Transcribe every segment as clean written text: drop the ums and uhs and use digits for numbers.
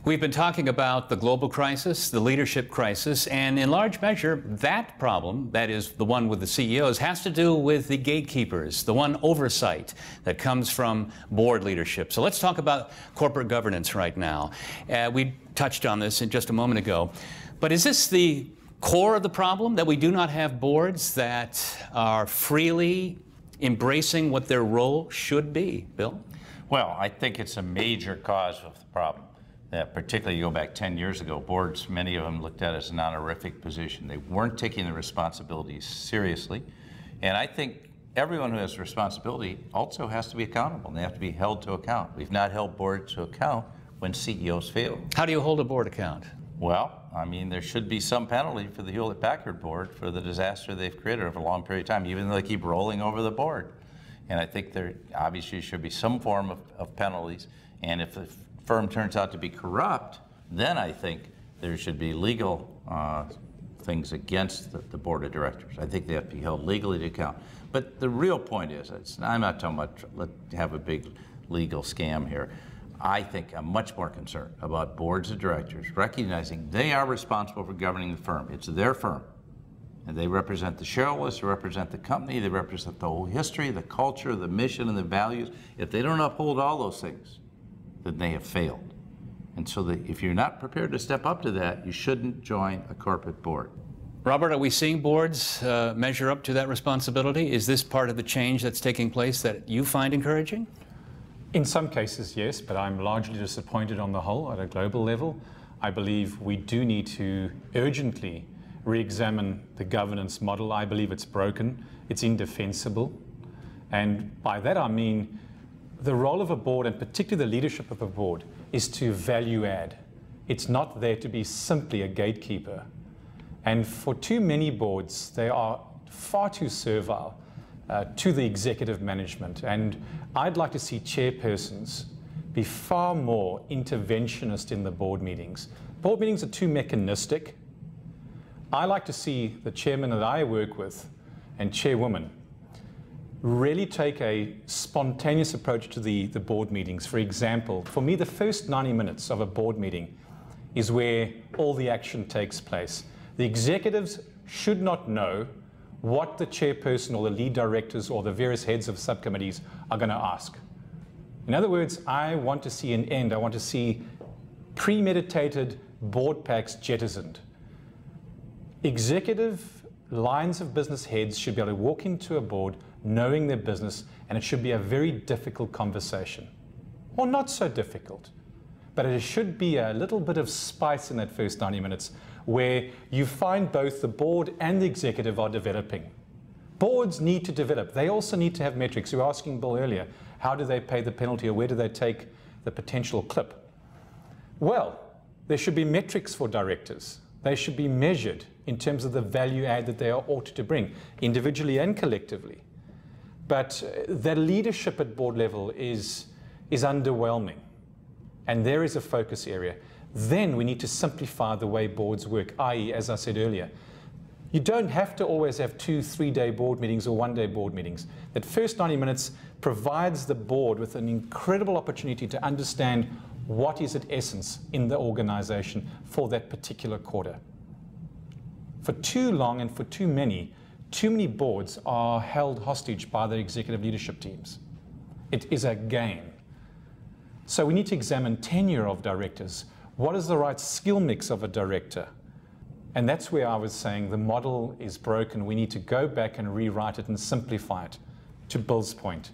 We've been talking about the global crisis, the leadership crisis, and in large measure, that problem, that is the one with the CEOs, has to do with the gatekeepers, the one oversight that comes from board leadership. So let's talk about corporate governance right now. We touched on this in just a moment ago, but is this the core of the problem, that we do not have boards that are freely embracing what their role should be? Bill? Well, I think it's a major cause of the problem. That particularly, you go back 10 years ago, boards, many of them looked at as an honorific position. They weren't taking the responsibilities seriously. And I think everyone who has responsibility also has to be accountable, and they have to be held to account. We've not held boards to account when CEOs fail. How do you hold a board account? Well, I mean, there should be some penalty for the Hewlett-Packard board for the disaster they've created over a long period of time, even though they keep rolling over the board. And I think there obviously should be some form of penalties. And if the firm turns out to be corrupt, then I think there should be legal things against the board of directors. I think they have to be held legally to account. But the real point is, I'm not talking about let's have a big legal scam here. I think I'm much more concerned about boards of directors recognizing they are responsible for governing the firm. It's their firm. And they represent the shareholders, they represent the company, they represent the whole history, the culture, the mission, and the values. If they don't uphold all those things, then they have failed. And so if you're not prepared to step up to that, you shouldn't join a corporate board. Robert, are we seeing boards measure up to that responsibility? Is this part of the change that's taking place that you find encouraging? In some cases, yes, but I'm largely disappointed on the whole at a global level. I believe we do need to urgently re-examine the governance model. I believe it's broken, it's indefensible. And by that I mean the role of a board, and particularly the leadership of a board, is to value add. It's not there to be simply a gatekeeper. And for too many boards, they are far too servile to the executive management. And I'd like to see chairpersons be far more interventionist in the board meetings. Board meetings are too mechanistic. I like to see the chairman that I work with and chairwoman really take a spontaneous approach to the board meetings. For example, for me, the first 90 minutes of a board meeting is where all the action takes place. The executives should not know what the chairperson or the lead directors or the various heads of subcommittees are going to ask. In other words, I want to see an end. I want to see premeditated board packs jettisoned. Executive lines of business heads should be able to walk into a board knowing their business, and it should be a very difficult conversation. Or not so difficult, but it should be a little bit of spice in that first 90 minutes where you find both the board and the executive are developing. Boards need to develop. They also need to have metrics. You were asking Bill earlier, how do they pay the penalty or where do they take the potential clip? Well, there should be metrics for directors. They should be measured in terms of the value add that they are ought to bring, individually and collectively. But the leadership at board level is underwhelming, and there is a focus area. Then we need to simplify the way boards work, i.e., as I said earlier, you don't have to always have 2-3-day board meetings or one-day board meetings. That first 90 minutes provides the board with an incredible opportunity to understand what is at essence in the organization for that particular quarter. For too long and for too many boards are held hostage by their executive leadership teams. It is a game. So we need to examine tenure of directors. What is the right skill mix of a director? And that's where I was saying the model is broken. We need to go back and rewrite it and simplify it, to Bill's point.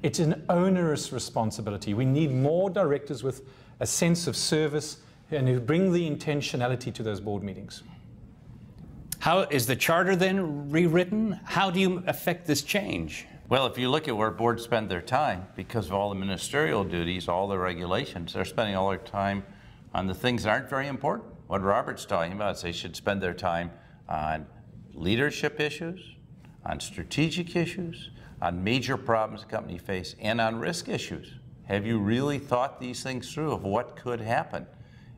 It's an onerous responsibility. We need more directors with a sense of service and who bring the intentionality to those board meetings. How is the charter then rewritten? How do you affect this change? Well, if you look at where boards spend their time, because of all the ministerial duties, all the regulations, they're spending all their time on the things that aren't very important. What Robert's talking about is they should spend their time on leadership issues, on strategic issues, on major problems the company face, and on risk issues. Have you really thought these things through of what could happen?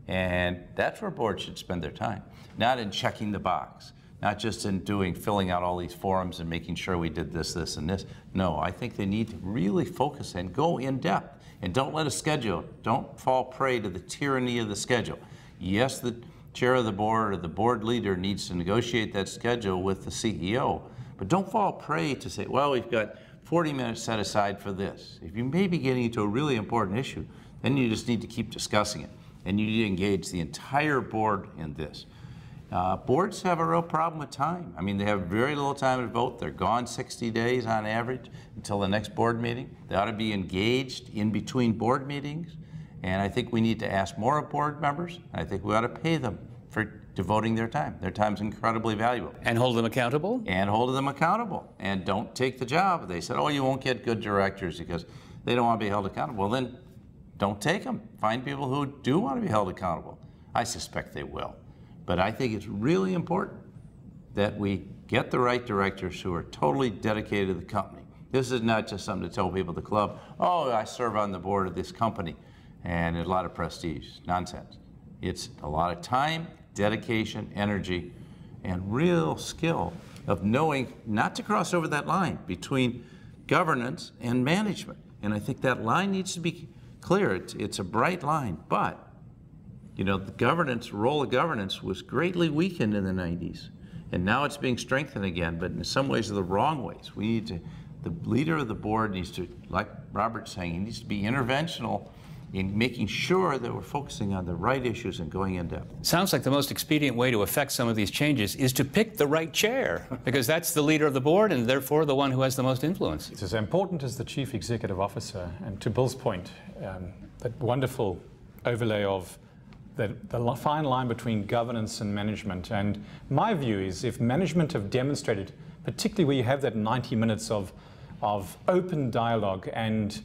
And that's where boards should spend their time, not in checking the box, not just in filling out all these forms and making sure we did this, this, and this. No, I think they need to really focus and go in depth. And don't let a schedule, don't fall prey to the tyranny of the schedule. Yes, the chair of the board or the board leader needs to negotiate that schedule with the CEO, but don't fall prey to say, well, we've got 40 minutes set aside for this. If you may be getting into a really important issue, then you just need to keep discussing it. And you need to engage the entire board in this. Boards have a real problem with time. I mean, they have very little time to vote. They're gone 60 days on average until the next board meeting. They ought to be engaged in between board meetings. And I think we need to ask more of board members. I think we ought to pay them for devoting their time. Their time's incredibly valuable. And hold them accountable? And hold them accountable. And don't take the job. They said, oh, you won't get good directors because they don't want to be held accountable. Well, then don't take them. Find people who do want to be held accountable. I suspect they will. But I think it's really important that we get the right directors who are totally dedicated to the company. This is not just something to tell people at the club, oh, I serve on the board of this company, and a lot of prestige. Nonsense. It's a lot of time, dedication, energy, and real skill of knowing not to cross over that line between governance and management. And I think that line needs to be clear. It's a bright line, but you know, the role of governance was greatly weakened in the 90s, and now it's being strengthened again, but in some ways the wrong ways. The leader of the board needs to, like Robert's saying, he needs to be interventional in making sure that we're focusing on the right issues and going in depth. Sounds like the most expedient way to affect some of these changes is to pick the right chair, because that's the leader of the board and therefore the one who has the most influence. It's as important as the chief executive officer. And to Bill's point, that wonderful overlay of the fine line between governance and management. And my view is if management have demonstrated, particularly where you have that 90 minutes of open dialogue and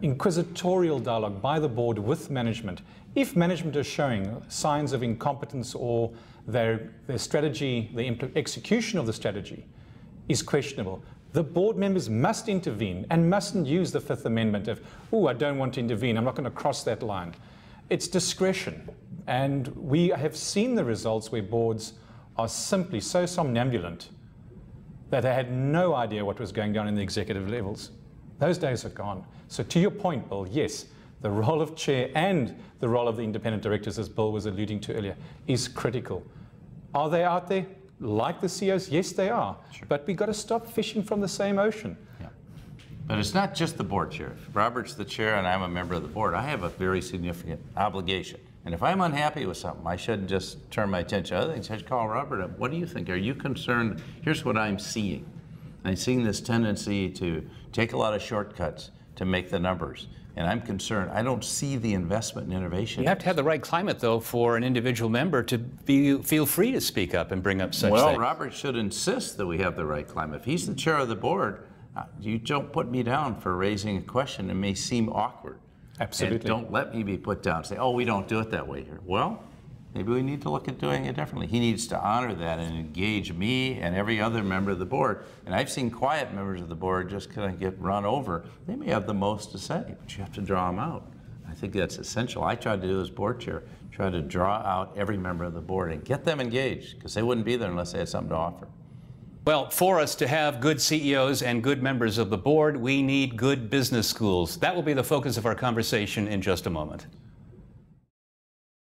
inquisitorial dialogue by the board with management, if management is showing signs of incompetence or their strategy, the execution of the strategy is questionable, the board members must intervene and mustn't use the Fifth Amendment of, oh, I don't want to intervene, I'm not going to cross that line. It's discretion, and we have seen the results where boards are simply so somnambulent that they had no idea what was going down in the executive levels. Those days are gone. So to your point, Bill, yes, the role of chair and the role of the independent directors, as Bill was alluding to earlier, is critical. Are they out there like the CEOs? Yes, they are. Sure. But we've got to stop fishing from the same ocean. Yeah. But it's not just the board chair. If Robert's the chair and I'm a member of the board, I have a very significant obligation. And if I'm unhappy with something, I shouldn't just turn my attention to other things. I should call Robert up. What do you think? Are you concerned? Here's what I'm seeing. I'm seeing this tendency to take a lot of shortcuts to make the numbers. And I'm concerned. I don't see the investment in innovation. You have to have the right climate, though, for an individual member to feel free to speak up and bring up such things. Well, Robert should insist that we have the right climate. If he's the chair of the board, you don't put me down for raising a question that may seem awkward. Absolutely. And don't let me be put down. Say, oh, we don't do it that way here. Well, maybe we need to look at doing it differently. He needs to honor that and engage me and every other member of the board. And I've seen quiet members of the board just kind of get run over. They may have the most to say, but you have to draw them out. I think that's essential. I tried to do as board chair, try to draw out every member of the board and get them engaged, because they wouldn't be there unless they had something to offer. Well, for us to have good CEOs and good members of the board, we need good business schools. That will be the focus of our conversation in just a moment.